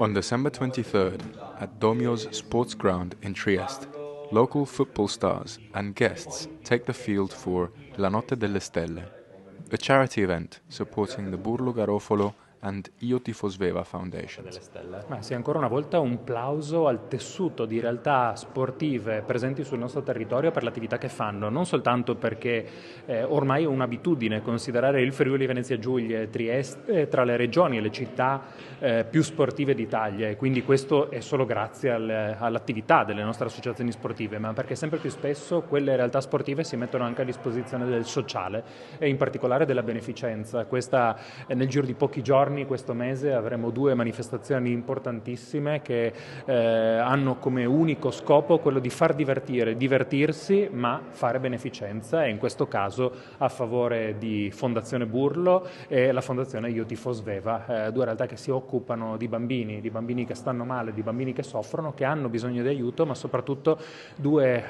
On December 23rd, at Domio's sports ground in Trieste, local football stars and guests take the field for La Notte delle Stelle, a charity event supporting the Burlo Garofalo and Io Tifo Sveva foundations. Ma sì, ancora una volta un plauso al tessuto di realtà sportive presenti sul nostro territorio per l'attività che fanno, non soltanto perché ormai è un'abitudine considerare il Friuli Venezia Giulia e Trieste tra le regioni e le città più sportive d'Italia, e quindi questo è solo grazie all'attività delle nostre associazioni sportive, ma perché sempre più spesso quelle realtà sportive si mettono anche a disposizione del sociale e in particolare della beneficenza. Questa, nel giro di pochi giorni, questo mese, avremo due manifestazioni importantissime che hanno come unico scopo quello di far divertirsi, ma fare beneficenza, e in questo caso a favore di Fondazione Burlo e la Fondazione Io Tifo Sveva, due realtà che si occupano di bambini che stanno male, di bambini che soffrono, che hanno bisogno di aiuto, ma soprattutto due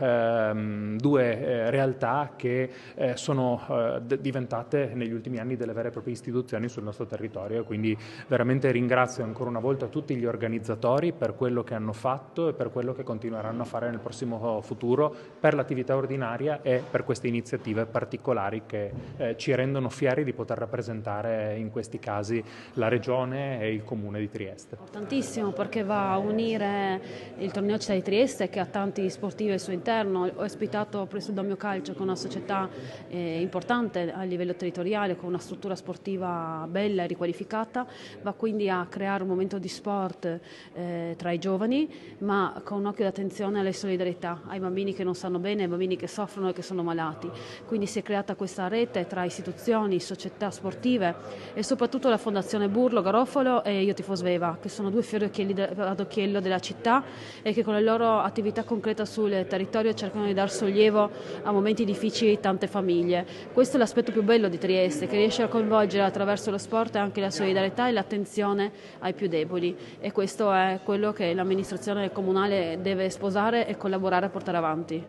realtà che sono diventate negli ultimi anni delle vere e proprie istituzioni sul nostro territorio. Quindi veramente ringrazio ancora una volta tutti gli organizzatori per quello che hanno fatto e per quello che continueranno a fare nel prossimo futuro, per l'attività ordinaria e per queste iniziative particolari che ci rendono fieri di poter rappresentare in questi casi la Regione e il Comune di Trieste. Tantissimo, perché va a unire il torneo Città di Trieste, che ha tanti sportivi al suo interno. Ho ospitato presso il Domio Calcio, che è una società importante a livello territoriale, con una struttura sportiva bella e riqualificata. Va quindi a creare un momento di sport tra i giovani, ma con un occhio d'attenzione alle solidarietà, ai bambini che non stanno bene, ai bambini che soffrono e che sono malati. Quindi si è creata questa rete tra istituzioni, società sportive e soprattutto la Fondazione Burlo Garofalo e Io Tifo Sveva, che sono due fiori ad occhiello della città e che con la loro attività concreta sul territorio cercano di dar sollievo a momenti difficili di tante famiglie. Questo è l'aspetto più bello di Trieste, che riesce a coinvolgere attraverso lo sport anche la solidarietà e l'attenzione ai più deboli, e questo è quello che l'amministrazione comunale deve sposare e collaborare a portare avanti.